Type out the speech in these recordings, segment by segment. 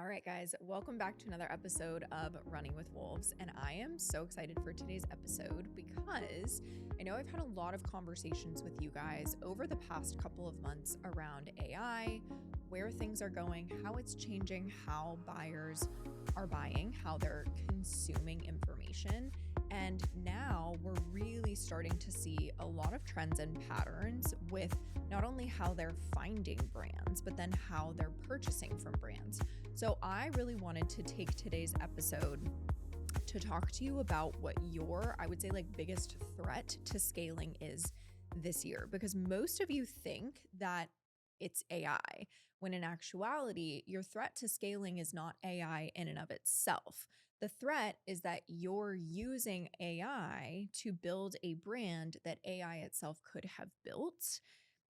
right, guys, welcome back to another episode of Running with Wolves. And I am so excited for today's episode because I know I've had a lot of conversations with you guys over the past couple of months around AI, where things are going, how it's changing, how buyers are buying, how they're consuming information. And now we're really starting to see a lot of trends and patterns with not only how they're finding brands, but then how they're purchasing from brands. So I really wanted to take today's episode to talk to you about what your, I would say, like biggest threat to scaling is this year, because most of you think that it's AI, when in actuality, your threat to scaling is not AI in and of itself. The threat is that you're using AI to build a brand that AI itself could have built,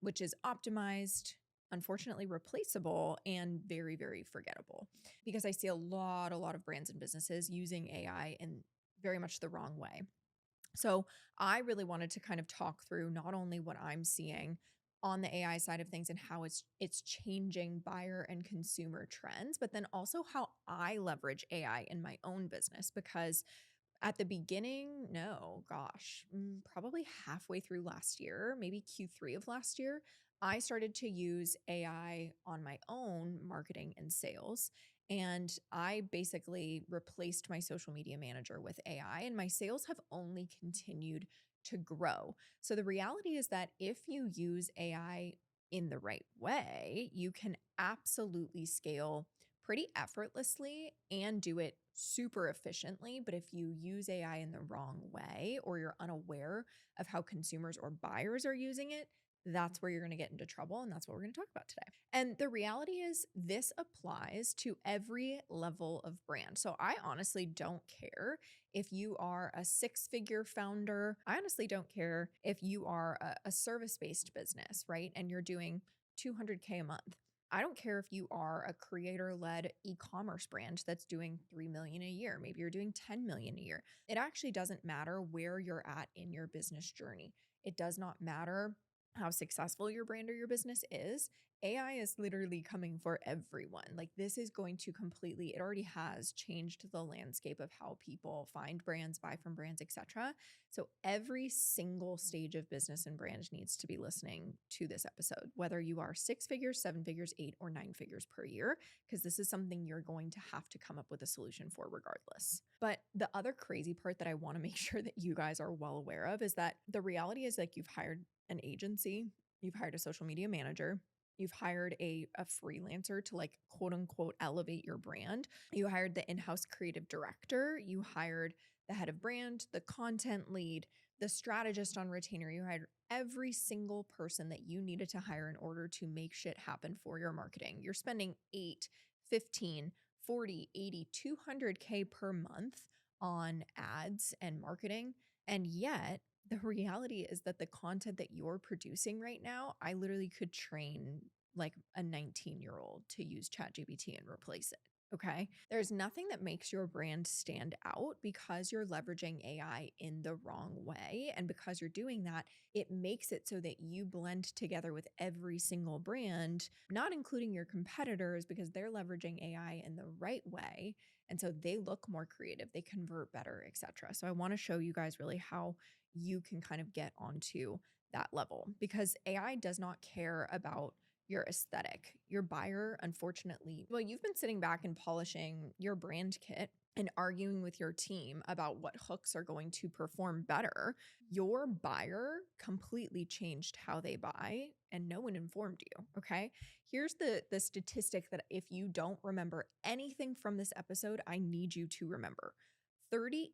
which is optimized, unfortunately replaceable, and very, very forgettable. Because I see a lot of brands and businesses using AI in very much the wrong way. So I really wanted to kind of talk through not only what I'm seeing on the AI side of things and how it's changing buyer and consumer trends, but then also how I leverage AI in my own business. Because at the beginning, no, gosh, probably halfway through last year, maybe Q3 of last year, I started to use AI on my own marketing and sales. And I basically replaced my social media manager with AI, and my sales have only continued to grow. So the reality is that if you use AI in the right way, you can absolutely scale pretty effortlessly and do it super efficiently. But if you use AI in the wrong way, or you're unaware of how consumers or buyers are using it, that's where you're going to get into trouble. And that's what we're going to talk about today. And the reality is, this applies to every level of brand. So I honestly don't care if you are a six-figure founder. I honestly don't care if you are a service-based business, right? And you're doing 200K a month. I don't care if you are a creator-led e-commerce brand that's doing 3 million a year. Maybe you're doing 10 million a year. It actually doesn't matter where you're at in your business journey. It does not matter how successful your brand or your business is. AI is literally coming for everyone. Like, this is going to completely, it already has changed the landscape of how people find brands, buy from brands, etc. So every single stage of business and brand needs to be listening to this episode, whether you are 6 figures, 7 figures, 8 or 9 figures per year, because this is something you're going to have to come up with a solution for regardless. But the other crazy part that I want to make sure that you guys are well aware of is that the reality is, like, you've hired an agency, you've hired a social media manager, you've hired a freelancer to, like, quote unquote elevate your brand. You hired the in-house creative director, you hired the head of brand, the content lead, the strategist on retainer. You hired every single person that you needed to hire in order to make shit happen for your marketing. You're spending 8, 15, 40, 80, 200K per month on ads and marketing. And yet the reality is that the content that you're producing right now, I literally could train like a 19-year-old to use ChatGPT and replace it. Okay. There's nothing that makes your brand stand out because you're leveraging AI in the wrong way. And because you're doing that, it makes it so that you blend together with every single brand, not including your competitors, because they're leveraging AI in the right way. And so they look more creative, they convert better, etc. So I want to show you guys really how you can kind of get onto that level, because AI does not care about your aesthetic. Your buyer, unfortunately, well, you've been sitting back and polishing your brand kit and arguing with your team about what hooks are going to perform better. Your buyer completely changed how they buy, and no one informed you. Okay. Here's the statistic that if you don't remember anything from this episode, I need you to remember. 38%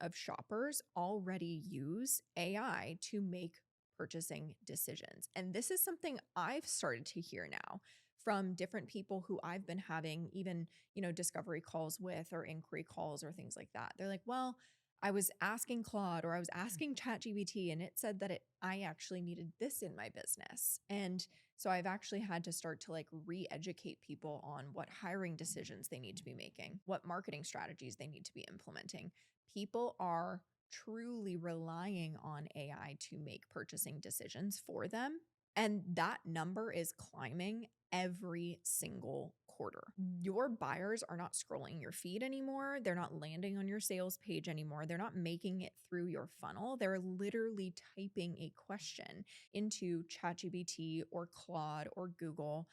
of shoppers already use AI to make purchasing decisions. And this is something I've started to hear now from different people who I've been having even, discovery calls with, or inquiry calls or things like that. They're like, well, I was asking Claude or I was asking ChatGPT and it said that I actually needed this in my business. And so I've actually had to start to, like, re-educate people on what hiring decisions they need to be making, what marketing strategies they need to be implementing. People are truly relying on AI to make purchasing decisions for them. And that number is climbing every single quarter. Your buyers are not scrolling your feed anymore. They're not landing on your sales page anymore. They're not making it through your funnel. They're literally typing a question into ChatGPT or Claude or Google,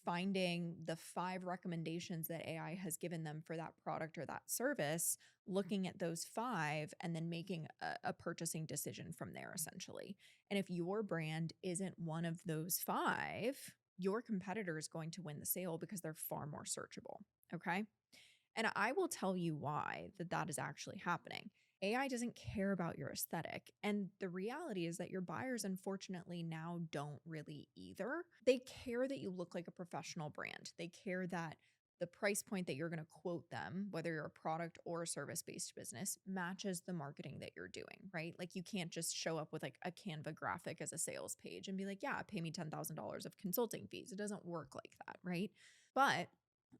finding the 5 recommendations that AI has given them for that product or that service, looking at those 5, and then making a purchasing decision from there, essentially. And if your brand isn't one of those 5, your competitor is going to win the sale because they're far more searchable. Okay. And I will tell you why that is actually happening. AI doesn't care about your aesthetic. And the reality is that your buyers, unfortunately, now don't really either. They care that you look like a professional brand. They care that the price point that you're going to quote them, whether you're a product or a service based business, matches the marketing that you're doing, right? Like you can't just show up with like a Canva graphic as a sales page and be like, yeah, pay me $10,000 of consulting fees. It doesn't work like that, right? But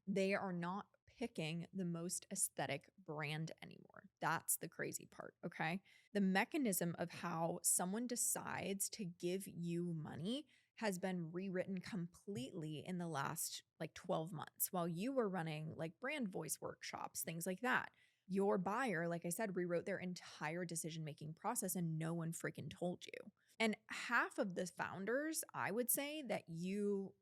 they are not picking the most aesthetic brand anymore. That's the crazy part, okay? The mechanism of how someone decides to give you money has been rewritten completely in the last like 12 months while you were running like brand voice workshops, things like that. Your buyer, like I said, rewrote their entire decision making process and no one freaking told you. And half of the founders, I would say, that you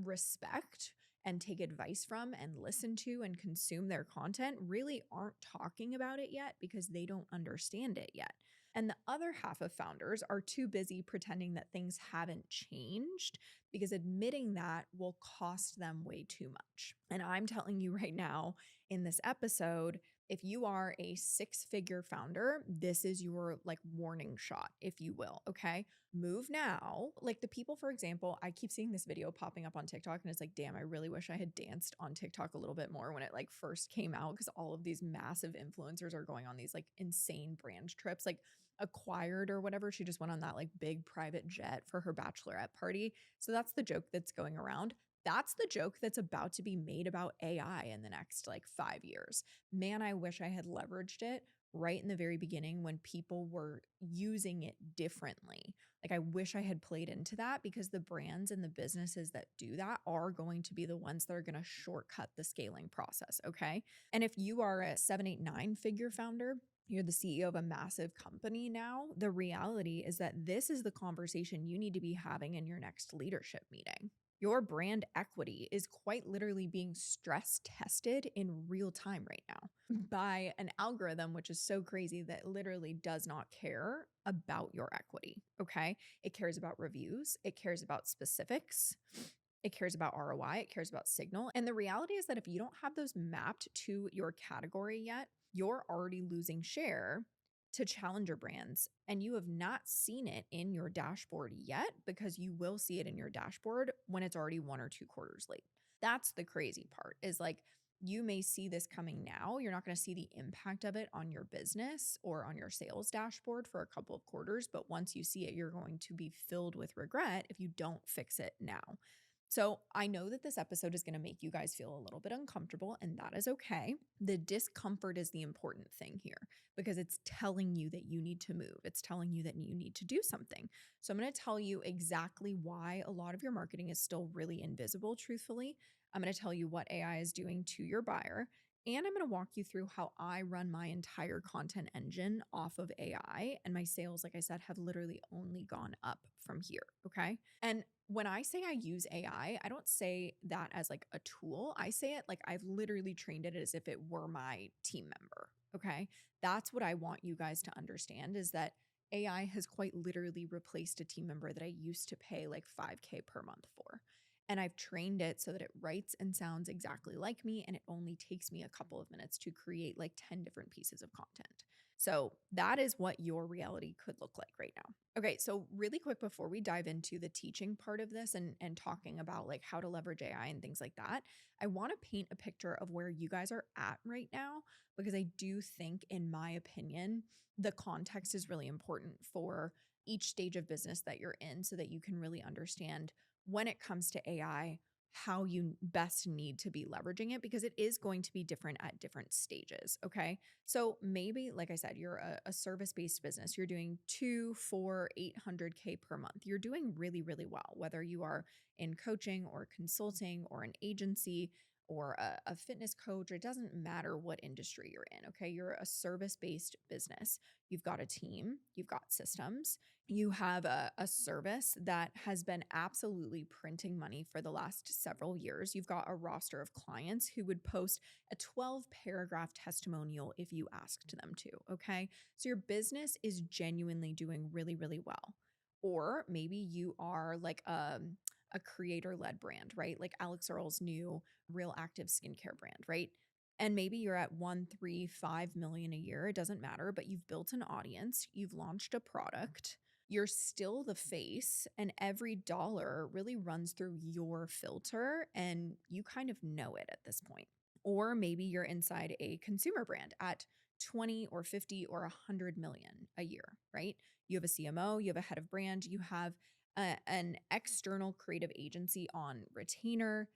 respect and take advice from and listen to and consume their content really aren't talking about it yet because they don't understand it yet. And the other half of founders are too busy pretending that things haven't changed because admitting that will cost them way too much. And I'm telling you right now in this episode, if you are a 6-figure founder, this is your like warning shot, if you will. Okay. Move now. Like the people, for example, I keep seeing this video popping up on TikTok and it's like, damn, I really wish I had danced on TikTok a little bit more when it like first came out because all of these massive influencers are going on these like insane brand trips. Like Acquired or whatever, she just went on that like big private jet for her bachelorette party. So that's the joke that's going around. That's the joke that's about to be made about AI in the next like 5 years. Man, I wish I had leveraged it right in the very beginning when people were using it differently. Like, I wish I had played into that because the brands and the businesses that do that are going to be the ones that are going to shortcut the scaling process. Okay. And if you are a 7, 8, 9-figure founder, you're the CEO of a massive company now, the reality is that this is the conversation you need to be having in your next leadership meeting. Your brand equity is quite literally being stress tested in real time right now by an algorithm, which is so crazy that literally does not care about your equity. Okay. It cares about reviews, it cares about specifics. It cares about ROI, it cares about signal. And the reality is that if you don't have those mapped to your category yet, you're already losing share to challenger brands. And you have not seen it in your dashboard yet because you will see it in your dashboard when it's already 1 or 2 quarters late. That's the crazy part is like, you may see this coming now. You're not going to see the impact of it on your business or on your sales dashboard for a couple of quarters. But once you see it, you're going to be filled with regret if you don't fix it now. So I know that this episode is going to make you guys feel a little bit uncomfortable, and that is okay. The discomfort is the important thing here because it's telling you that you need to move. It's telling you that you need to do something. So I'm going to tell you exactly why a lot of your marketing is still really invisible, truthfully. I'm going to tell you what AI is doing to your buyer. And I'm going to walk you through how I run my entire content engine off of AI. And my sales, like I said, have literally only gone up from here. Okay. And when I say I use AI, I don't say that as like a tool. I say it like I've literally trained it as if it were my team member. Okay. That's what I want you guys to understand is that AI has quite literally replaced a team member that I used to pay like 5K per month for. And I've trained it so that it writes and sounds exactly like me. And it only takes me a couple of minutes to create like 10 different pieces of content. So that is what your reality could look like right now. Okay, so really quick before we dive into the teaching part of this and talking about like how to leverage AI and things like that, I want to paint a picture of where you guys are at right now because I do think, in my opinion, the context is really important for each stage of business that you're in so that you can really understand when it comes to AI, how you best need to be leveraging it because it is going to be different at different stages. Okay. So maybe, like I said, you're a service-based business. You're doing 2, 4, 800K per month. You're doing really, really well, whether you are in coaching or consulting or an agency or a fitness coach. It doesn't matter what industry you're in. Okay. You're a service based business. You've got a team, you've got systems, you have a service that has been absolutely printing money for the last several years. You've got a roster of clients who would post a 12-paragraph testimonial if you asked them to. Okay. So your business is genuinely doing really, really well. Or maybe you are like a creator led brand, right? Like Alex Earl's new Real Active skincare brand, right? And maybe you're at 1, 3, 5 million a year. It doesn't matter, but you've built an audience, you've launched a product, you're still the face, and every dollar really runs through your filter, and you kind of know it at this point. Or maybe you're inside a consumer brand at 20 or 50 or 100 million a year, right? You have a CMO, you have a head of brand, you have an external creative agency on retainer,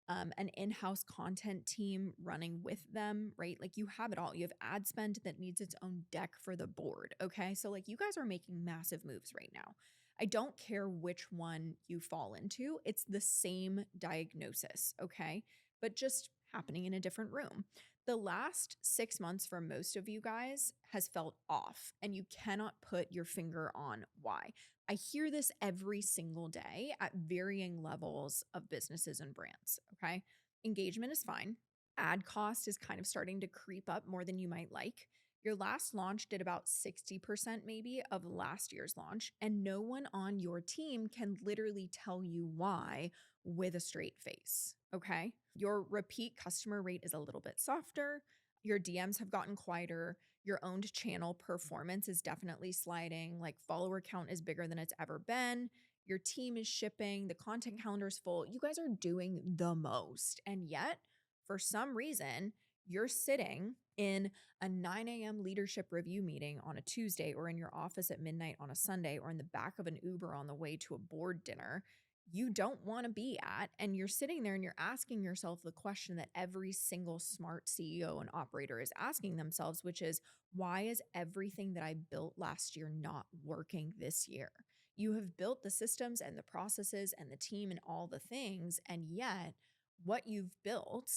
an in-house content team running with them, right? Like you have it all. You have ad spend that needs its own deck for the board. Okay. So like you guys are making massive moves right now. I don't care which one you fall into. It's the same diagnosis. Okay. But just happening in a different room. The last 6 months for most of you guys has felt off, and you cannot put your finger on why. I hear this every single day at varying levels of businesses and brands. Okay. Engagement is fine. Ad cost is kind of starting to creep up more than you might like. Your last launch did about 60% maybe of last year's launch, and no one on your team can literally tell you why with a straight face. Okay. Your repeat customer rate is a little bit softer. Your DMs have gotten quieter. Your owned channel performance is definitely sliding. Like follower count is bigger than it's ever been. Your team is shipping. The content calendar is full. You guys are doing the most. And yet, for some reason, you're sitting in a 9 a.m. leadership review meeting on a Tuesday, or in your office at midnight on a Sunday, or in the back of an Uber on the way to a board dinner you don't want to be at. And you're sitting there and you're asking yourself the question that every single smart CEO and operator is asking themselves, which is, why is everything that I built last year not working this year? You have built the systems and the processes and the team and all the things. And yet, what you've built,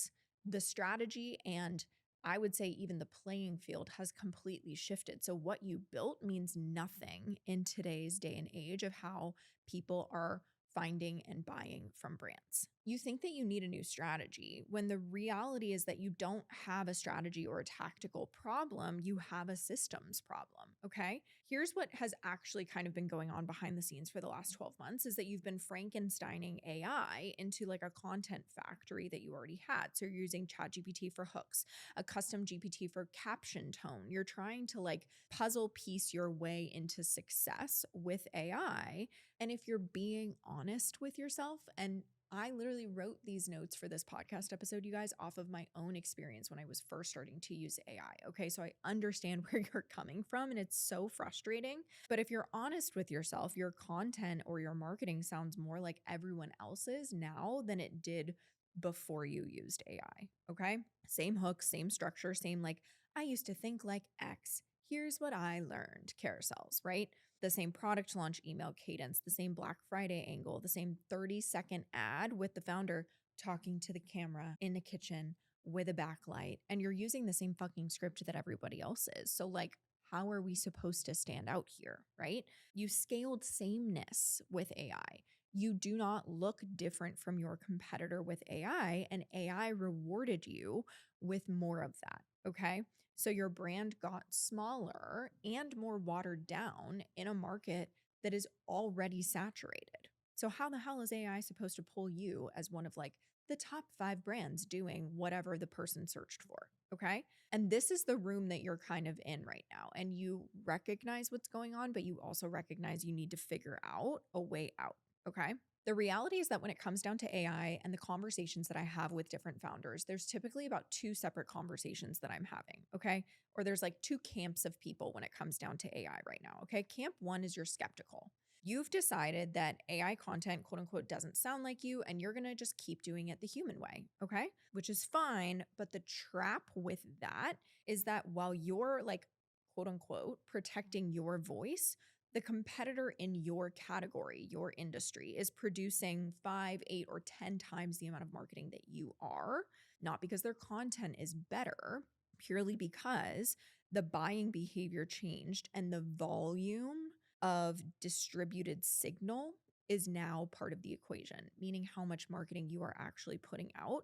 the strategy, and I would say even the playing field has completely shifted. So, what you built means nothing in today's day and age of how people are finding and buying from brands. You think that you need a new strategy when the reality is that you don't have a strategy or a tactical problem, you have a systems problem, okay? Here's what has actually kind of been going on behind the scenes for the last 12 months is that you've been Frankensteining AI into like a content factory that you already had. So you're using ChatGPT for hooks, a custom GPT for caption tone. You're trying to like puzzle piece your way into success with AI. And if you're being honest with yourself, and I literally wrote these notes for this podcast episode, you guys, off of my own experience when I was first starting to use AI. Okay. So I understand where you're coming from, and it's so frustrating. But if you're honest with yourself, your content or your marketing sounds more like everyone else's now than it did before you used AI. Okay. Same hook, same structure, same like, I used to think like X. Here's what I learned carousels, right? The same product launch email cadence, the same Black Friday angle, the same 30-second ad with the founder talking to the camera in the kitchen with a backlight. And you're using the same fucking script that everybody else is. So, like, how are we supposed to stand out here, right? You scaled sameness with AI. You do not look different from your competitor with AI, and AI rewarded you with more of that. Okay. So your brand got smaller and more watered down in a market that is already saturated. So how the hell is AI supposed to pull you as one of like the top 5 brands doing whatever the person searched for? Okay. And this is the room that you're kind of in right now. And you recognize what's going on, but you also recognize you need to figure out a way out. Okay. The reality is that when it comes down to AI and the conversations that I have with different founders, there's typically about 2 separate conversations that I'm having, okay? Or there's like 2 camps of people when it comes down to AI right now, okay? Camp 1 is you're skeptical. You've decided that AI content, quote unquote, doesn't sound like you, and you're gonna just keep doing it the human way, okay? Which is fine. But the trap with that is that while you're like, quote unquote, protecting your voice, the competitor in your category, your industry, is producing 5, 8, or 10 times the amount of marketing that you are. not because their content is better, purely because the buying behavior changed and the volume of distributed signal is now part of the equation, meaning how much marketing you are actually putting out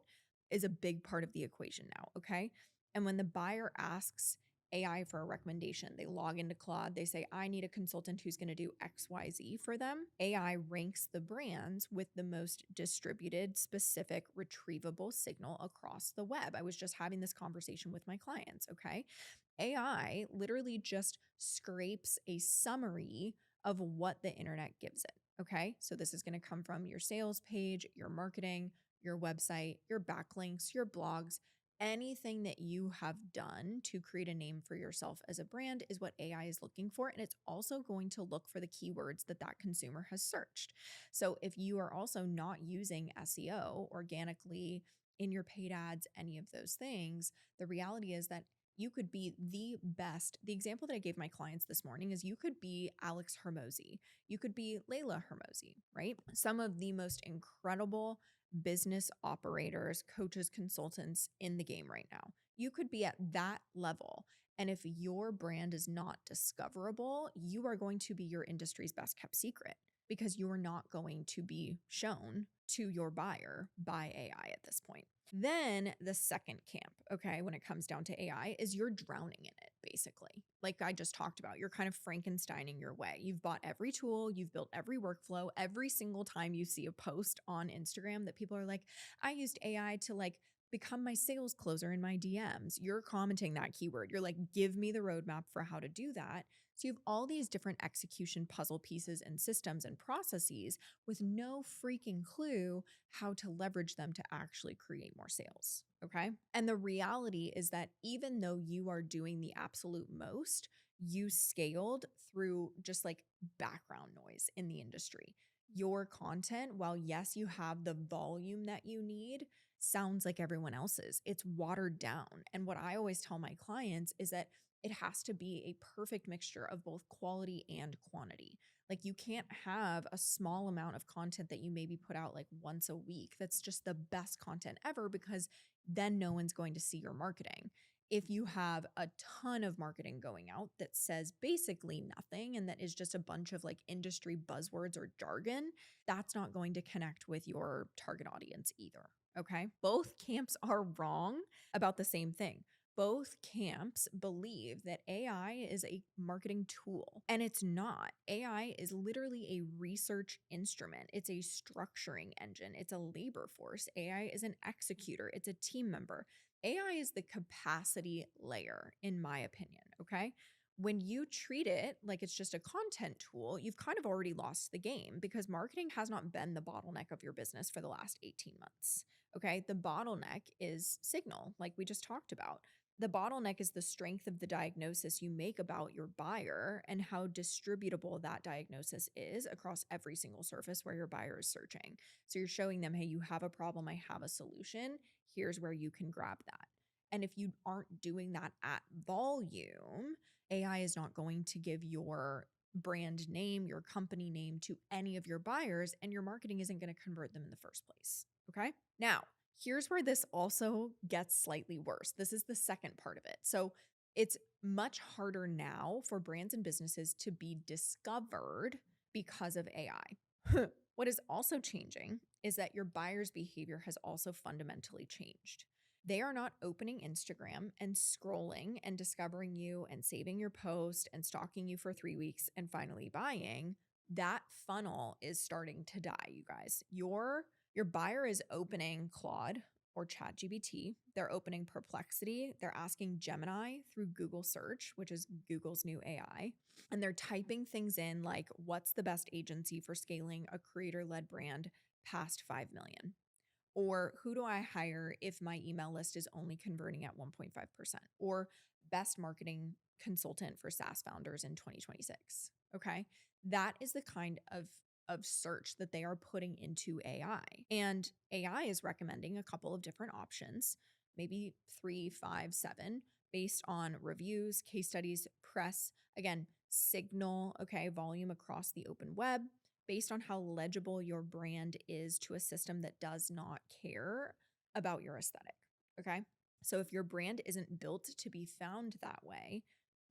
is a big part of the equation now. Okay. And when the buyer asks AI for a recommendation, they log into Claude, they say, I need a consultant who's going to do XYZ for them. AI ranks the brands with the most distributed, specific, retrievable signal across the web. I was just having this conversation with my clients. Okay. AI literally just scrapes a summary of what the internet gives it. Okay. So this is going to come from your sales page, your marketing, your website, your backlinks, your blogs. Anything that you have done to create a name for yourself as a brand is what AI is looking for. And it's also going to look for the keywords that that consumer has searched. So if you are also not using SEO organically in your paid ads, any of those things, the reality is that you could be the best. The example that I gave my clients this morning is you could be Alex Hermosi. You could be Layla Hermosi, right? Some of the most incredible business operators, coaches, consultants in the game right now. You could be at that level. And if your brand is not discoverable, you are going to be your industry's best kept secret because you are not going to be shown to your buyer by AI at this point. Then the second camp, okay, when it comes down to AI, is you're drowning in it, basically. Like I just talked about, you're kind of Frankensteining your way. You've bought every tool, you've built every workflow. Every single time you see a post on Instagram that people are like, I used AI to like become my sales closer in my DMs. You're commenting that keyword. You're like, give me the roadmap for how to do that. So you have all these different execution puzzle pieces and systems and processes with no freaking clue how to leverage them to actually create more sales. Okay. And the reality is that even though you are doing the absolute most, you scaled through just like background noise in the industry. Your content, while yes, you have the volume that you need, sounds like everyone else's. It's watered down. And what I always tell my clients is that it has to be a perfect mixture of both quality and quantity. Like you can't have a small amount of content that you maybe put out like once a week. That's just the best content ever because then no one's going to see your marketing. If you have a ton of marketing going out that says basically nothing and that is just a bunch of like industry buzzwords or jargon, that's not going to connect with your target audience either. Okay. Both camps are wrong about the same thing. Both camps believe that AI is a marketing tool, and it's not. AI is literally a research instrument. It's a structuring engine. It's a labor force. AI is an executor. It's a team member. AI is the capacity layer, in my opinion. Okay. When you treat it like it's just a content tool, you've kind of already lost the game because marketing has not been the bottleneck of your business for the last 18 months. Okay. The bottleneck is signal, like we just talked about. The bottleneck is the strength of the diagnosis you make about your buyer and how distributable that diagnosis is across every single surface where your buyer is searching. So you're showing them, hey, you have a problem, I have a solution. Here's where you can grab that. And if you aren't doing that at volume, AI is not going to give your brand name, your company name to any of your buyers, and your marketing isn't going to convert them in the first place. Okay. Now, here's where this also gets slightly worse. This is the second part of it. So it's much harder now for brands and businesses to be discovered because of AI. What is also changing is that your buyer's behavior has also fundamentally changed. They are not opening Instagram and scrolling and discovering you and saving your post and stalking you for 3 weeks and finally buying. That funnel is starting to die, you guys. Your buyer is opening Claude or ChatGPT. They're opening Perplexity. They're asking Gemini through Google search, which is Google's new AI. And they're typing things in like, what's the best agency for scaling a creator-led brand past 5 million? Or who do I hire if my email list is only converting at 1.5%? Or best marketing consultant for SaaS founders in 2026. Okay. That is the kind of search that they are putting into AI. And AI is recommending a couple of different options, maybe 3, 5, 7, based on reviews, case studies, press, again, signal, okay, volume across the open web, based on how legible your brand is to a system that does not care about your aesthetic. Okay. So if your brand isn't built to be found that way,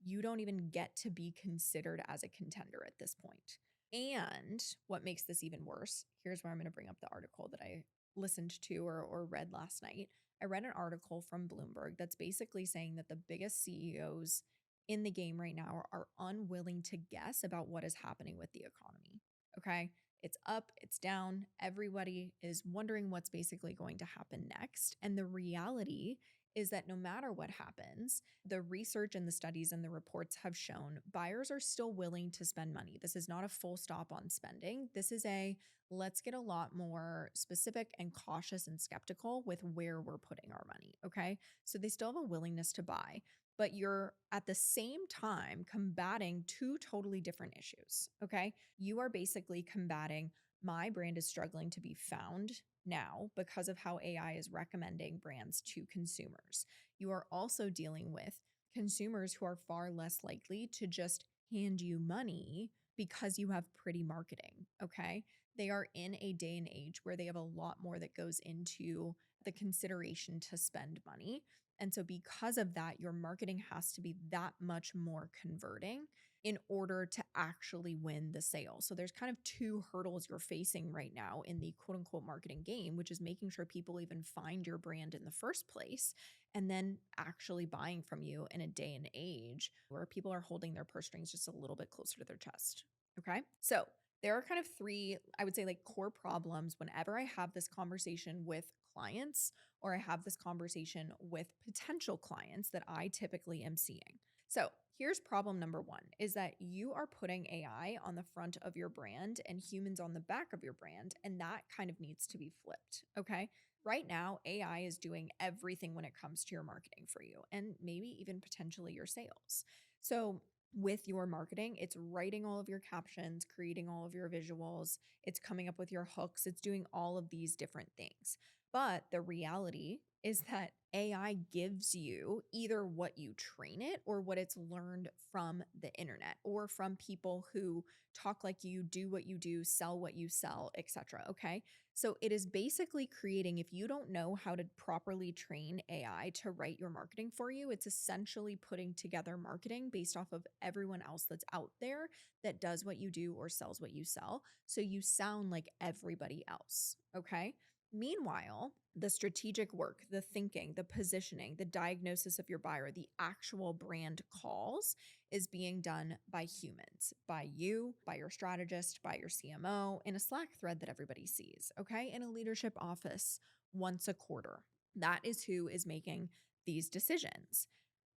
you don't even get to be considered as a contender at this point. And what makes this even worse, here's where I'm going to bring up the article that I listened to or read last night. I read an article from Bloomberg that's basically saying that the biggest CEOs in the game right now are unwilling to guess about what is happening with the economy. Okay. It's up, it's down. Everybody is wondering what's basically going to happen next. And the reality is that no matter what happens, the research and the studies and the reports have shown buyers are still willing to spend money. This is not a full stop on spending. This is a let's get a lot more specific and cautious and skeptical with where we're putting our money. Okay. So they still have a willingness to buy, but you're at the same time combating two totally different issues. Okay. You are basically combating my brand is struggling to be found now because of how AI is recommending brands to consumers. You are also dealing with consumers who are far less likely to just hand you money because you have pretty marketing. Okay. They are in a day and age where they have a lot more that goes into the consideration to spend money. And so, because of that, your marketing has to be that much more converting in order to actually win the sale. So, there's kind of two hurdles you're facing right now in the quote unquote marketing game, which is making sure people even find your brand in the first place and then actually buying from you in a day and age where people are holding their purse strings just a little bit closer to their chest. Okay. So, there are kind of three, I would say, like core problems whenever I have this conversation with clients or I have this conversation with potential clients that I typically am seeing. So here's problem number one is that you are putting AI on the front of your brand and humans on the back of your brand. And that kind of needs to be flipped. Okay. Right now, AI is doing everything when it comes to your marketing for you and maybe even potentially your sales. So with your marketing, it's writing all of your captions, creating all of your visuals, it's coming up with your hooks, it's doing all of these different things. But the reality is that AI gives you either what you train it or what it's learned from the internet or from people who talk like you, do what you do, sell what you sell, etc. Okay. So it is basically creating, if you don't know how to properly train AI to write your marketing for you, it's essentially putting together marketing based off of everyone else that's out there that does what you do or sells what you sell. So you sound like everybody else. Okay. Meanwhile, the strategic work, the thinking, the positioning, the diagnosis of your buyer, the actual brand calls is being done by humans, by you, by your strategist, by your CMO, in a Slack thread that everybody sees, okay? In a leadership office once a quarter. That is who is making these decisions.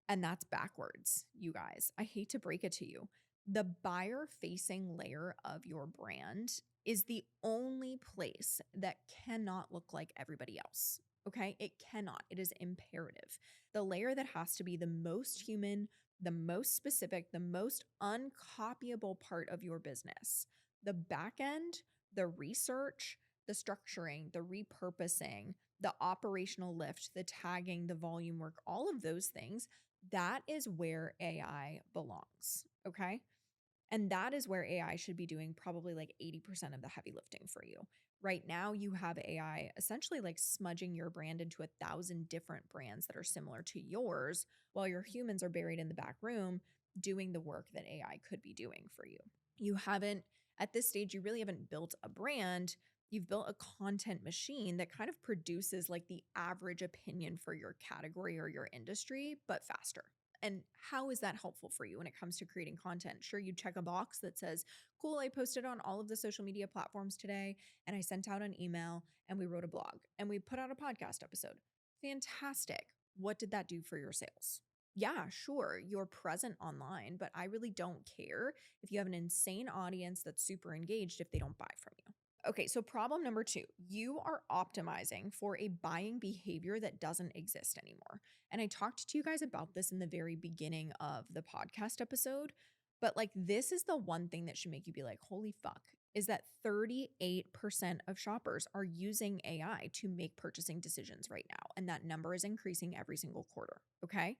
And that's backwards, you guys. I hate to break it to you. The buyer facing layer of your brand is the only place that cannot look like everybody else. Okay. It cannot. It is imperative. The layer that has to be the most human, the most specific, the most uncopyable part of your business. The back end, the research, the structuring, the repurposing, the operational lift, the tagging, the volume work, all of those things, that is where AI belongs. Okay. And that is where AI should be doing probably like 80% of the heavy lifting for you. Right now, you have AI essentially like smudging your brand into 1,000 different brands that are similar to yours, while your humans are buried in the back room doing the work that AI could be doing for you. You haven't, at this stage, you really haven't built a brand. You've built a content machine that kind of produces like the average opinion for your category or your industry, but faster. And how is that helpful for you when it comes to creating content? Sure, you check a box that says, cool, I posted on all of the social media platforms today, and I sent out an email, and we wrote a blog, and we put out a podcast episode. Fantastic. What did that do for your sales? Yeah, sure, you're present online, but I really don't care if you have an insane audience that's super engaged if they don't buy from you. Okay, so problem number two, you are optimizing for a buying behavior that doesn't exist anymore. And I talked to you guys about this in the very beginning of the podcast episode, but like this is the one thing that should make you be like, holy fuck, is that 38% of shoppers are using AI to make purchasing decisions right now. And that number is increasing every single quarter. Okay.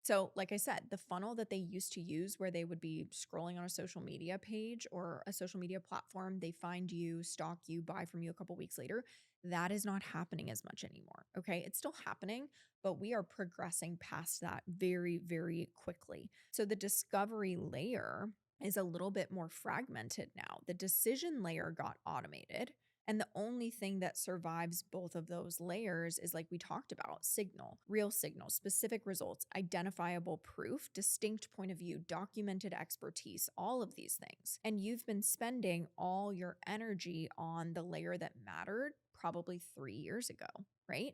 So, like I said, the funnel that they used to use where they would be scrolling on a social media page or a social media platform, they find you, stalk you, buy from you a couple weeks later. That is not happening as much anymore. Okay. It's still happening, but we are progressing past that very, very quickly. So the discovery layer is a little bit more fragmented now. The decision layer got automated. And the only thing that survives both of those layers is, like we talked about, signal, real signal, specific results, identifiable proof, distinct point of view, documented expertise, all of these things. And you've been spending all your energy on the layer that mattered probably 3 years ago, right?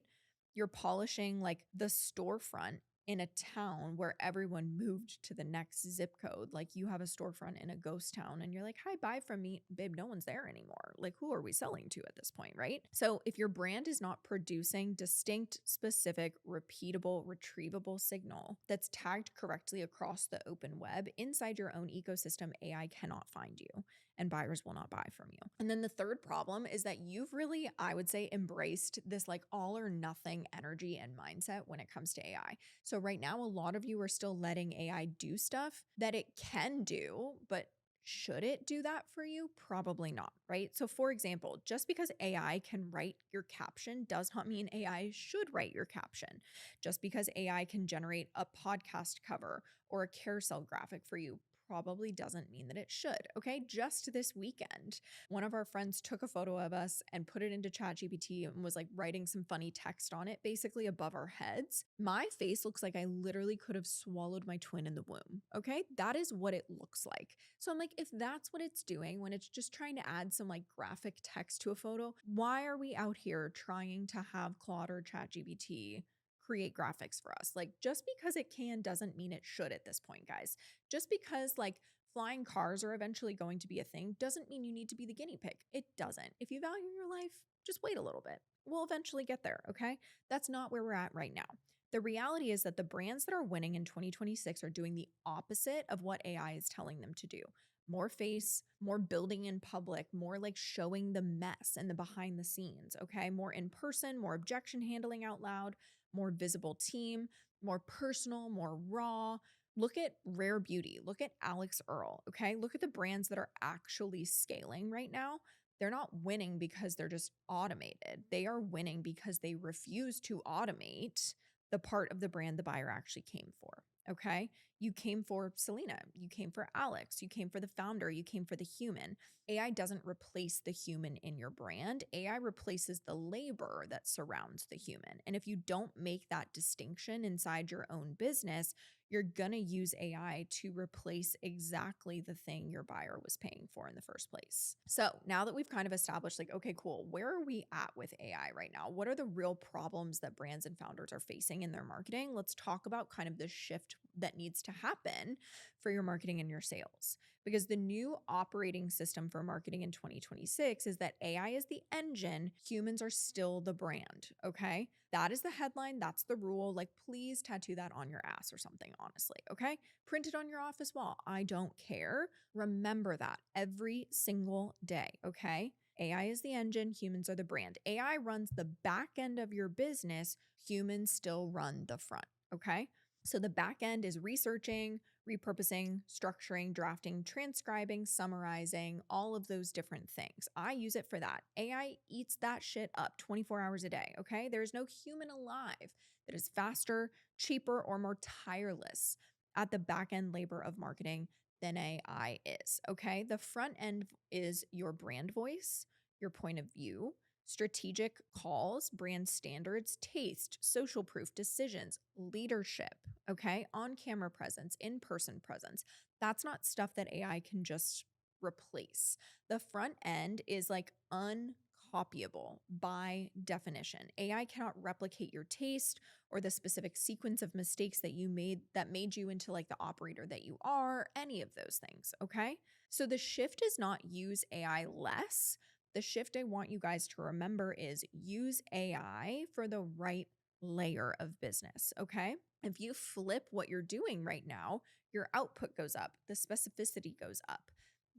You're polishing like the storefront in a town where everyone moved to the next zip code. Like you have a storefront in a ghost town and you're like, hi, buy from me. Babe, no one's there anymore. Like, who are we selling to at this point, right? So if your brand is not producing distinct, specific, repeatable, retrievable signal that's tagged correctly across the open web inside your own ecosystem, AI cannot find you and buyers will not buy from you. And then the third problem is that you've really, I would say, embraced this like all or nothing energy and mindset when it comes to AI. So right now, a lot of you are still letting AI do stuff that it can do, but should it do that for you? Probably not, right? So for example, just because AI can write your caption does not mean AI should write your caption. Just because AI can generate a podcast cover or a carousel graphic for you probably doesn't mean that it should. Okay. Just this weekend, one of our friends took a photo of us and put it into ChatGPT and was like writing some funny text on it, basically above our heads. My face looks like I literally could have swallowed my twin in the womb. Okay. That is what it looks like. So I'm like, if that's what it's doing when it's just trying to add some like graphic text to a photo, why are we out here trying to have Claude or ChatGPT create graphics for us? Like, just because it can doesn't mean it should at this point, guys. Just because like flying cars are eventually going to be a thing doesn't mean you need to be the guinea pig. It doesn't. If you value your life, just wait a little bit. We'll eventually get there, okay? That's not where we're at right now. The reality is that the brands that are winning in 2026 are doing the opposite of what AI is telling them to do. More face, more building in public, more like showing the mess and the behind the scenes, okay? More in person, more objection handling out loud, more visible team, more personal, more raw. Look at Rare Beauty. Look at Alex Earl, okay? Look at the brands that are actually scaling right now. They're not winning because they're just automated. They are winning because they refuse to automate the part of the brand the buyer actually came for, okay? You came for Selena, you came for Alex, you came for the founder, you came for the human. AI doesn't replace the human in your brand. AI replaces the labor that surrounds the human. And if you don't make that distinction inside your own business, you're going to use AI to replace exactly the thing your buyer was paying for in the first place. So now that we've kind of established, like, okay, cool, where are we at with AI right now? What are the real problems that brands and founders are facing in their marketing? Let's talk about kind of the shift that needs to happen for your marketing and your sales. Because the new operating system for marketing in 2026 is that AI is the engine, humans are still the brand, okay? That is the headline, that's the rule. Like, please tattoo that on your ass or something, honestly, okay? Print it on your office wall. I don't care. Remember that every single day, okay? AI is the engine, humans are the brand. AI runs the back end of your business, humans still run the front, okay? So the back end is researching, repurposing, structuring, drafting, transcribing, summarizing, all of those different things. I use it for that. AI eats that shit up 24 hours a day, okay? There's no human alive that is faster, cheaper, or more tireless at the back end labor of marketing than AI is, okay? The front end is your brand voice, your point of view, strategic calls, brand standards, taste, social proof, decisions, leadership, okay? On camera presence, in person presence. That's not stuff that AI can just replace. The front end is like uncopyable by definition. AI cannot replicate your taste or the specific sequence of mistakes that you made that made you into like the operator that you are, any of those things, okay? So the shift is not use AI less. The shift I want you guys to remember is use AI for the right layer of business, okay? If you flip what you're doing right now, your output goes up, the specificity goes up.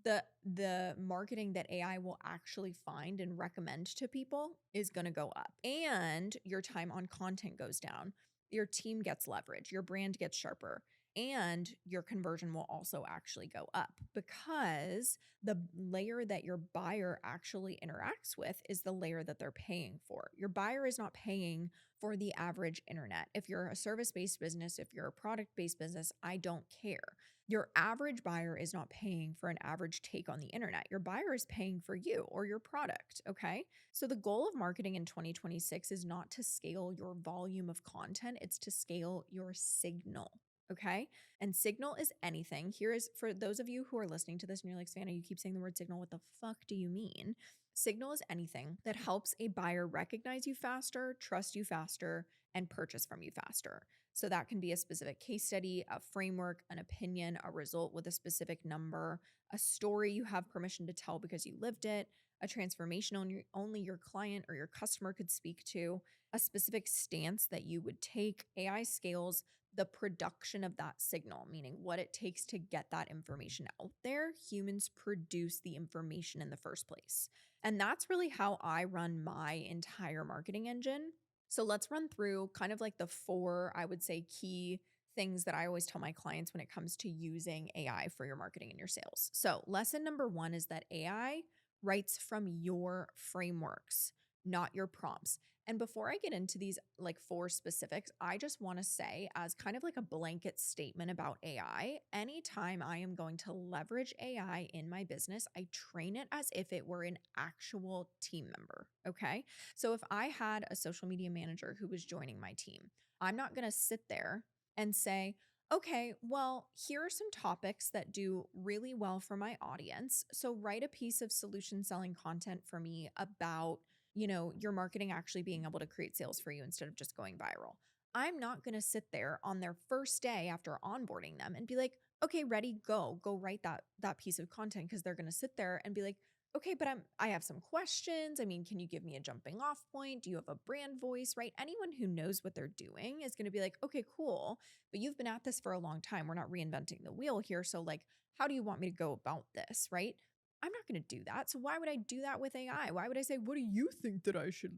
The marketing that AI will actually find and recommend to people is going to go up. And your time on content goes down. Your team gets leverage, your brand gets sharper. And your conversion will also actually go up because the layer that your buyer actually interacts with is the layer that they're paying for. Your buyer is not paying for the average internet. If you're a service based business, if you're a product based business, I don't care. Your average buyer is not paying for an average take on the internet. Your buyer is paying for you or your product. Okay. So the goal of marketing in 2026 is not to scale your volume of content, it's to scale your signal. Okay. And signal is anything. Here is for those of you who are listening to this and you're like, Savannah, you keep saying the word signal. What the fuck do you mean? Signal is anything that helps a buyer recognize you faster, trust you faster, and purchase from you faster. So that can be a specific case study, a framework, an opinion, a result with a specific number, a story you have permission to tell because you lived it, a transformation only your client or your customer could speak to, a specific stance that you would take. AI scales the production of that signal, meaning what it takes to get that information out there. Humans produce the information in the first place. And that's really how I run my entire marketing engine. So let's run through kind of like the four, I would say, key things that I always tell my clients when it comes to using AI for your marketing and your sales. So, lesson number one is that AI writes from your frameworks, not your prompts. And before I get into these like four specifics, I just want to say, as kind of like a blanket statement about AI, anytime I am going to leverage AI in my business, I train it as if it were an actual team member. Okay. So if I had a social media manager who was joining my team, I'm not going to sit there and say, okay, well, here are some topics that do really well for my audience. So write a piece of solution selling content for me about your marketing actually being able to create sales for you instead of just going viral. I'm not going to sit there on their first day after onboarding them and be like, okay, ready, go write that piece of content, because they're going to sit there and be like, okay, but I have some questions. I mean, can you give me a jumping off point? Do you have a brand voice, right? Anyone who knows what they're doing is going to be like, okay, cool, but you've been at this for a long time. We're not reinventing the wheel here. So like, how do you want me to go about this, right? I'm not going to do that. So why would I do that with AI? Why would I say, what do you think that I should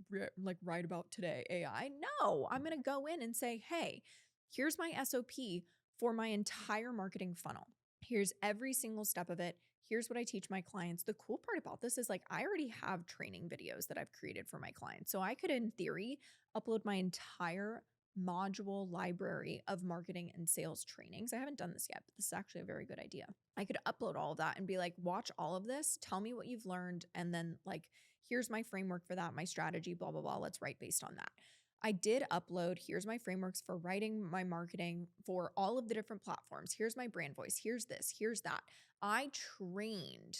write about today, AI? No, I'm going to go in and say, hey, here's my SOP for my entire marketing funnel. Here's every single step of it. Here's what I teach my clients. The cool part about this is like, I already have training videos that I've created for my clients. So I could, in theory, upload my entire module library of marketing and sales trainings. I haven't done this yet, but this is actually a very good idea. I could upload all of that and be like, watch all of this, tell me what you've learned, and then like, here's my framework for that, my strategy, blah, blah, blah. Let's write based on that. I did upload, here's my frameworks for writing my marketing for all of the different platforms. Here's my brand voice. Here's this, here's that. I trained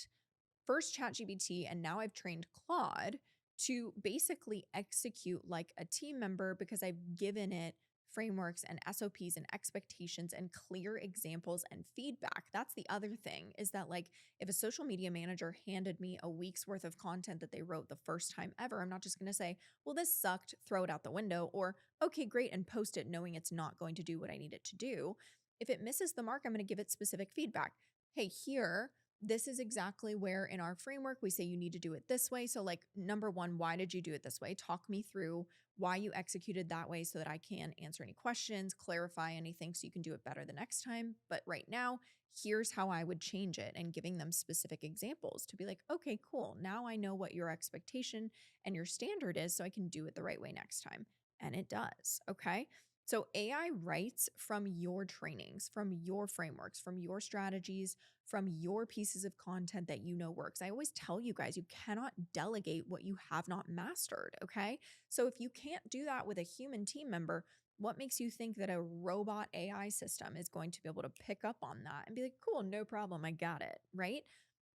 first ChatGPT, and now I've trained Claude to basically execute like a team member, because I've given it frameworks and SOPs and expectations and clear examples and feedback. That's the other thing, is that like, if a social media manager handed me a week's worth of content that they wrote the first time ever, I'm not just going to say, well, this sucked, throw it out the window, or okay, great, and post it knowing it's not going to do what I need it to do. If it misses the mark, I'm going to give it specific feedback. Hey, here, this is exactly where in our framework we say you need to do it this way. So, like, number one, why did you do it this way? Talk me through why you executed that way so that I can answer any questions, clarify anything so you can do it better the next time. But right now, here's how I would change it, and giving them specific examples to be like, okay, cool. Now I know what your expectation and your standard is so I can do it the right way next time. And it does. Okay. So AI writes from your trainings, from your frameworks, from your strategies, from your pieces of content that you know works. I always tell you guys, you cannot delegate what you have not mastered, okay? So if you can't do that with a human team member, what makes you think that a robot AI system is going to be able to pick up on that and be like, cool, no problem, I got it, right?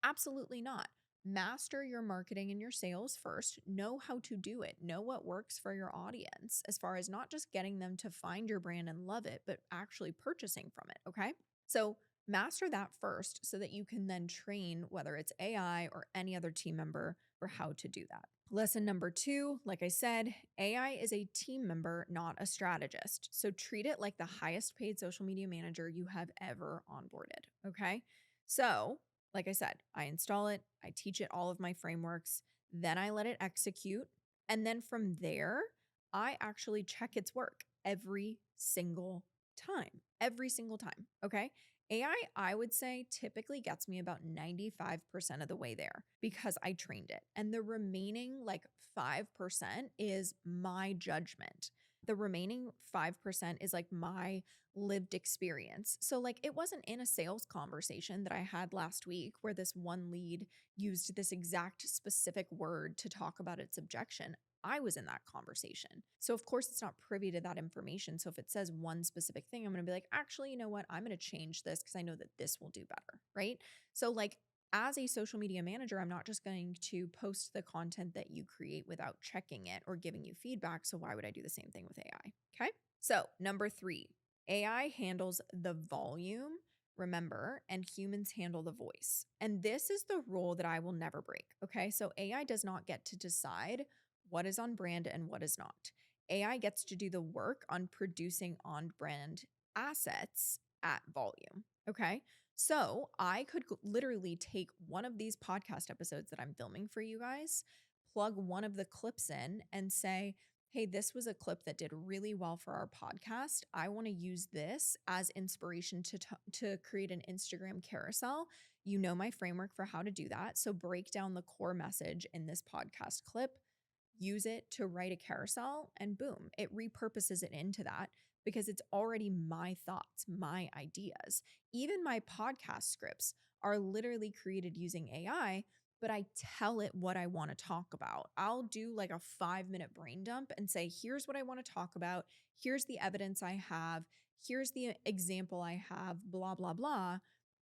Absolutely not. Master your marketing and your sales first. Know how to do it. Know what works for your audience, as far as not just getting them to find your brand and love it, but actually purchasing from it, okay? So master that first so that you can then train, whether it's AI or any other team member, for how to do that. Lesson number two, like I said, AI is a team member, not a strategist. So treat it like the highest paid social media manager you have ever onboarded. Okay. So, like I said, I install it, I teach it all of my frameworks, then I let it execute. And then from there, I actually check its work every single time, every single time. Okay. AI, I would say, typically gets me about 95% of the way there because I trained it. And the remaining like 5% is my judgment. The remaining 5% is like my lived experience. So, like, it wasn't in a sales conversation that I had last week where this one lead used this exact specific word to talk about its objection. I was in that conversation. So, of course, it's not privy to that information. So, if it says one specific thing, I'm going to be like, actually, you know what? I'm going to change this because I know that this will do better. Right. So, like, as a social media manager, I'm not just going to post the content that you create without checking it or giving you feedback. So, why would I do the same thing with AI? Okay. So, number 3, AI handles the volume, remember, and humans handle the voice. And this is the rule that I will never break. Okay. So, AI does not get to decide what is on brand and what is not. AI gets to do the work on producing on brand assets at volume. Okay. So I could literally take one of these podcast episodes that I'm filming for you guys, plug one of the clips in, and say, hey, this was a clip that did really well for our podcast. I want to use this as inspiration to create an Instagram carousel. You know my framework for how to do that. So break down the core message in this podcast clip, use it to write a carousel, and boom, it repurposes it into that because it's already my thoughts, my ideas. Even my podcast scripts are literally created using AI, but I tell it what I want to talk about. I'll do like a 5-minute brain dump and say, here's what I want to talk about. Here's the evidence I have. Here's the example I have, blah, blah, blah.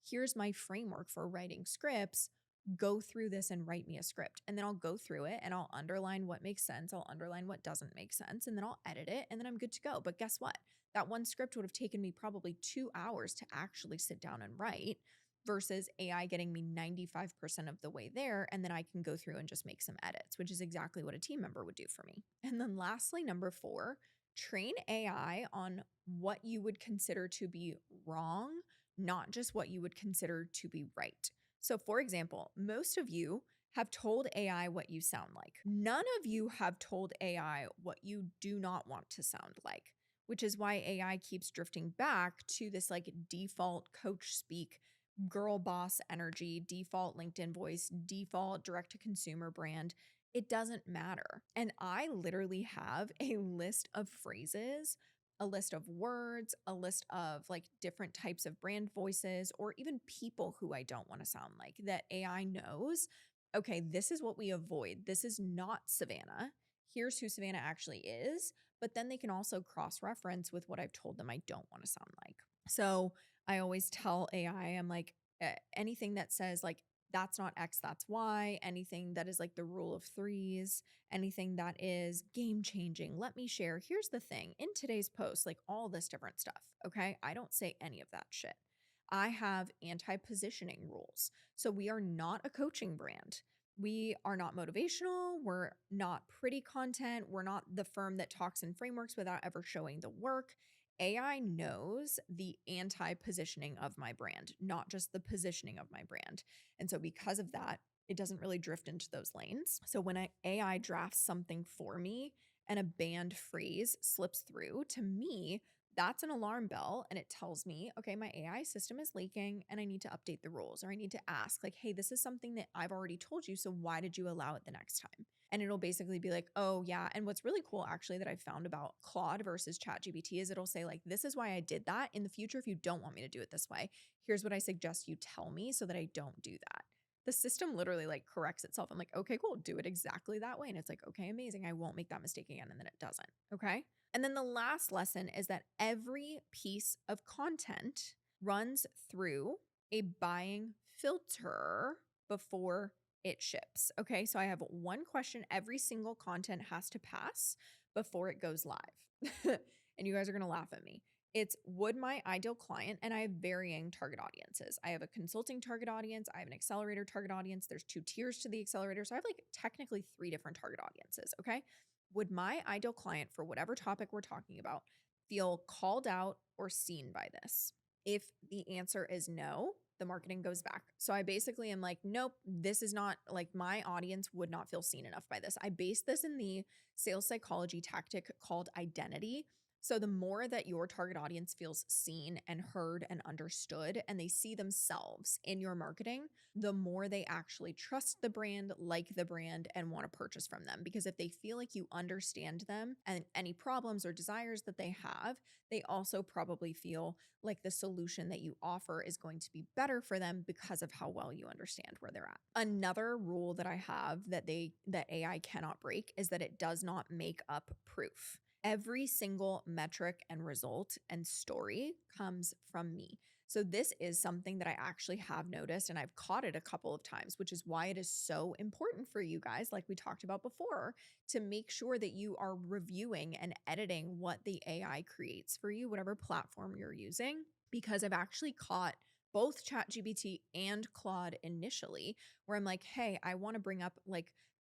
Here's my framework for writing scripts. Go through this and write me a script. And then I'll go through it and I'll underline what makes sense. I'll underline what doesn't make sense. And then I'll edit it and then I'm good to go. But guess what? That one script would have taken me probably 2 hours to actually sit down and write versus AI getting me 95% of the way there. And then I can go through and just make some edits, which is exactly what a team member would do for me. And then lastly, number 4, train AI on what you would consider to be wrong, not just what you would consider to be right. So, for example, most of you have told AI what you sound like. None of you have told AI what you do not want to sound like, which is why AI keeps drifting back to this like default coach speak, girl boss energy, default LinkedIn voice, default direct to consumer brand. It doesn't matter. And I literally have a list of phrases, a list of words, a list of like different types of brand voices, or even people who I don't want to sound like that AI knows. Okay, this is what we avoid. This is not Savannah. Here's who Savannah actually is. But then they can also cross reference with what I've told them I don't want to sound like. So I always tell AI, I'm like, anything that says like, that's not X, that's Y, anything that is like the rule of threes, anything that is game changing. Let me share. Here's the thing in today's post, like all this different stuff. Okay. I don't say any of that shit. I have anti positioning rules. So we are not a coaching brand. We are not motivational. We're not pretty content. We're not the firm that talks in frameworks without ever showing the work. AI knows the anti positioning of my brand, not just the positioning of my brand. And so, because of that, it doesn't really drift into those lanes. So, when AI drafts something for me and a banned phrase slips through, to me, that's an alarm bell and it tells me, okay, my AI system is leaking and I need to update the rules, or I need to ask, like, hey, this is something that I've already told you. So, why did you allow it the next time? And it'll basically be like, oh, yeah. And what's really cool, actually, that I found about Claude versus ChatGPT is it'll say, like, this is why I did that. In the future, if you don't want me to do it this way, here's what I suggest you tell me so that I don't do that. The system literally like corrects itself. I'm like, okay, cool, do it exactly that way. And it's like, okay, amazing. I won't make that mistake again. And then it doesn't. Okay. And then the last lesson is that every piece of content runs through a buying filter before it ships. Okay. So I have one question every single content has to pass before it goes live. And you guys are going to laugh at me. It's would my ideal client, and I have varying target audiences. I have a consulting target audience. I have an accelerator target audience. There's 2 tiers to the accelerator. So I have like technically 3 different target audiences. Okay. Would my ideal client for whatever topic we're talking about feel called out or seen by this? If the answer is no, the marketing goes back. So I basically am like, nope, this is not like my audience would not feel seen enough by this. I base this in the sales psychology tactic called identity. So, the more that your target audience feels seen and heard and understood, and they see themselves in your marketing, the more they actually trust the brand, like the brand, and want to purchase from them. Because if they feel like you understand them and any problems or desires that they have, they also probably feel like the solution that you offer is going to be better for them because of how well you understand where they're at. Another rule that I have that AI cannot break is that it does not make up proof. Every single metric and result and story comes from me. So, this is something that I actually have noticed and I've caught it a couple of times, which is why it is so important for you guys, like we talked about before, to make sure that you are reviewing and editing what the AI creates for you, whatever platform you're using. Because I've actually caught both ChatGPT and Claude initially, where I'm like, hey, I want to bring up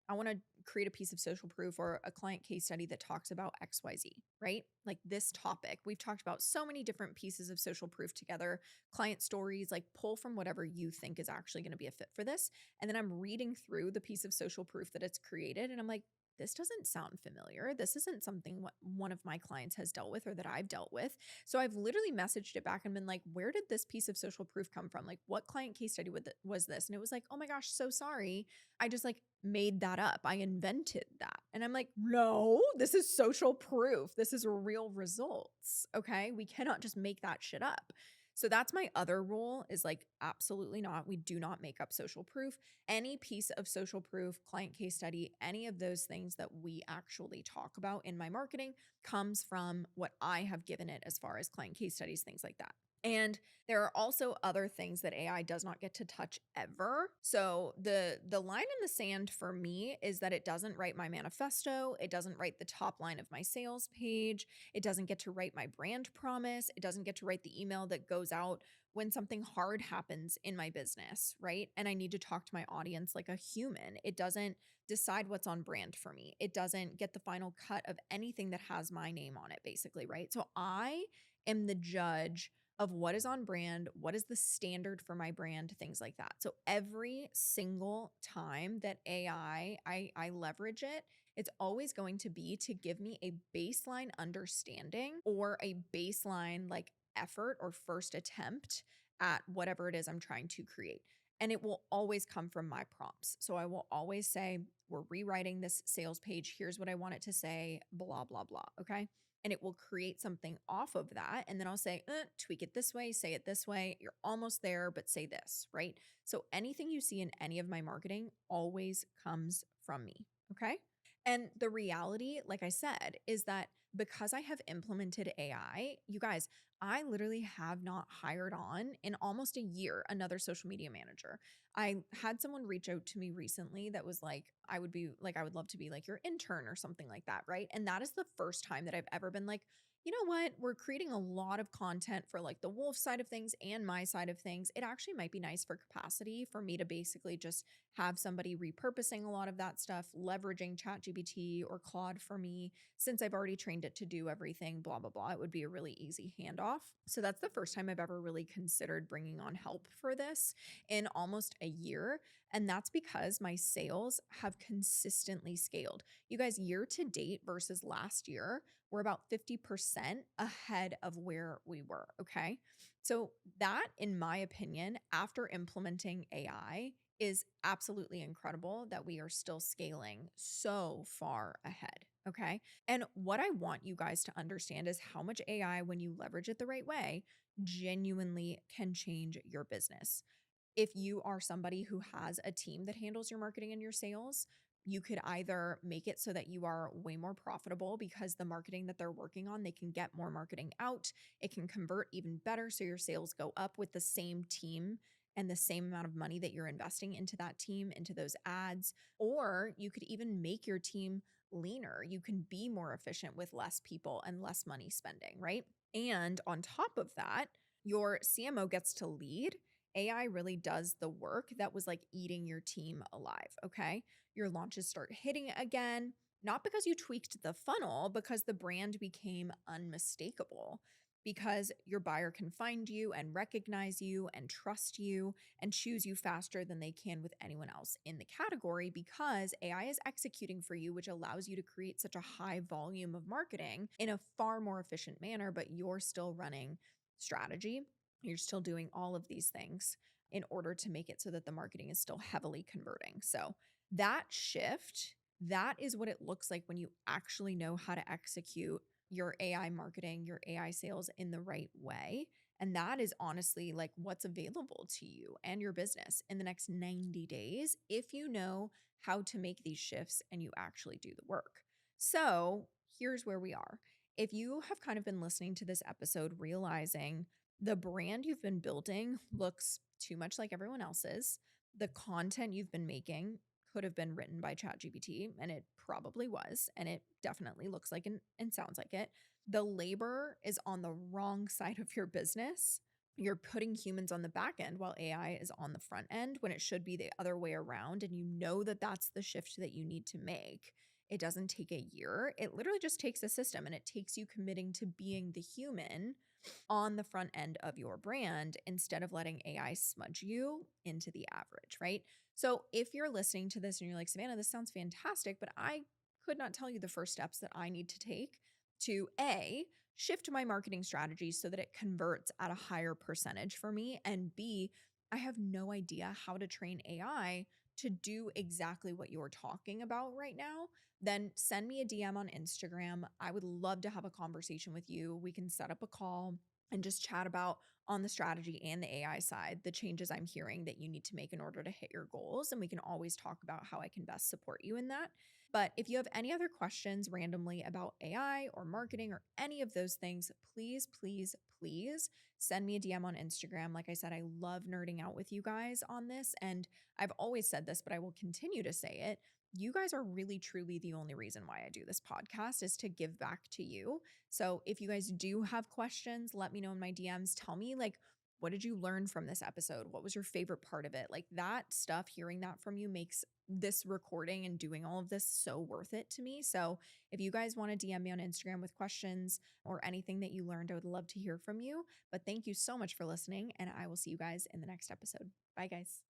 I want to create a piece of social proof or a client case study that talks about XYZ, right? Like this topic. We've talked about so many different pieces of social proof together, client stories, like pull from whatever you think is actually going to be a fit for this. And then I'm reading through the piece of social proof that it's created and I'm like, this doesn't sound familiar. This isn't something what one of my clients has dealt with or that I've dealt with. So I've literally messaged it back and been like, where did this piece of social proof come from? Like, what client case study was this? And it was like, oh my gosh, so sorry. I just like made that up. I invented that. And I'm like, no, this is social proof. This is real results. Okay. We cannot just make that shit up. So that's my other rule is like, absolutely not. We do not make up social proof. Any piece of social proof, client case study, any of those things that we actually talk about in my marketing comes from what I have given it as far as client case studies, things like that. And there are also other things that AI does not get to touch ever. So the line in the sand for me is that it doesn't write my manifesto, it doesn't write the top line of my sales page, it doesn't get to write my brand promise, it doesn't get to write the email that goes out when something hard happens in my business, right? And I need to talk to my audience like a human. It doesn't decide what's on brand for me. It doesn't get the final cut of anything that has my name on it, basically, right? So I am the judge of what is on brand, what is the standard for my brand, things like that. So every single time that I leverage it, it's always going to be to give me a baseline understanding or a baseline like effort or first attempt at whatever it is I'm trying to create. And it will always come from my prompts. So I will always say, we're rewriting this sales page. Here's what I want it to say, blah, blah, blah. Okay. And it will create something off of that. And then I'll say, tweak it this way, say it this way. You're almost there, but say this, right? So anything you see in any of my marketing always comes from me. Okay. And the reality, like I said, is that because I have implemented AI, you guys, I literally have not hired on in almost a year another social media manager. I had someone reach out to me recently that was like, I would love to be like your intern or something like that, right? And that is the first time that I've ever been like, you know what? We're creating a lot of content for like the wolf side of things and my side of things. It actually might be nice for capacity for me to basically just have somebody repurposing a lot of that stuff, leveraging ChatGPT or Claude for me, since I've already trained it to do everything, blah, blah, blah. It would be a really easy handoff. So that's the first time I've ever really considered bringing on help for this in almost a year. And that's because my sales have consistently scaled. You guys, year to date versus last year, we're about 50% ahead of where we were. Okay. So, that, in my opinion, after implementing AI, is absolutely incredible that we are still scaling so far ahead. Okay. And what I want you guys to understand is how much AI, when you leverage it the right way, genuinely can change your business. If you are somebody who has a team that handles your marketing and your sales, you could either make it so that you are way more profitable because the marketing that they're working on, they can get more marketing out. It can convert even better. So your sales go up with the same team and the same amount of money that you're investing into that team, into those ads. Or you could even make your team leaner. You can be more efficient with less people and less money spending, right? And on top of that, your CMO gets to lead. AI really does the work that was like eating your team alive, okay? Your launches start hitting again, not because you tweaked the funnel, because the brand became unmistakable. because your buyer can find you and recognize you and trust you and choose you faster than they can with anyone else in the category because AI is executing for you, which allows you to create such a high volume of marketing in a far more efficient manner, but you're still running strategy. You're still doing all of these things in order to make it so that the marketing is still heavily converting. So that shift, that is what it looks like when you actually know how to execute your AI marketing, your AI sales in the right way. And that is honestly like what's available to you and your business in the next 90 days if you know how to make these shifts and you actually do the work. So here's where we are. If you have kind of been listening to this episode, realizing the brand you've been building looks too much like everyone else's, the content you've been making could have been written by ChatGPT, and it probably was, and it definitely looks like and sounds like it. The labor is on the wrong side of your business. You're putting humans on the back end while AI is on the front end when it should be the other way around. And you know that that's the shift that you need to make. It doesn't take a year. It literally just takes a system and it takes you committing to being the human on the front end of your brand instead of letting AI smudge you into the average, right? So if you're listening to this and you're like, Savannah, this sounds fantastic, but I could not tell you the first steps that I need to take to A, shift my marketing strategy so that it converts at a higher percentage for me, and B, I have no idea how to train AI to do exactly what you're talking about right now, then send me a DM on Instagram. I would love to have a conversation with you. We can set up a call and just chat about on the strategy and the AI side, the changes I'm hearing that you need to make in order to hit your goals. And we can always talk about how I can best support you in that. But if you have any other questions randomly about AI or marketing or any of those things, please, please, please send me a DM on Instagram. Like I said, I love nerding out with you guys on this. And I've always said this, but I will continue to say it. You guys are really, truly the only reason why I do this podcast is to give back to you. So if you guys do have questions, let me know in my DMs. Tell me, like, what did you learn from this episode? What was your favorite part of it? Like that stuff, hearing that from you makes this recording and doing all of this so worth it to me. So if you guys want to DM me on Instagram with questions or anything that you learned, I would love to hear from you. But thank you so much for listening, and I will see you guys in the next episode. Bye, guys.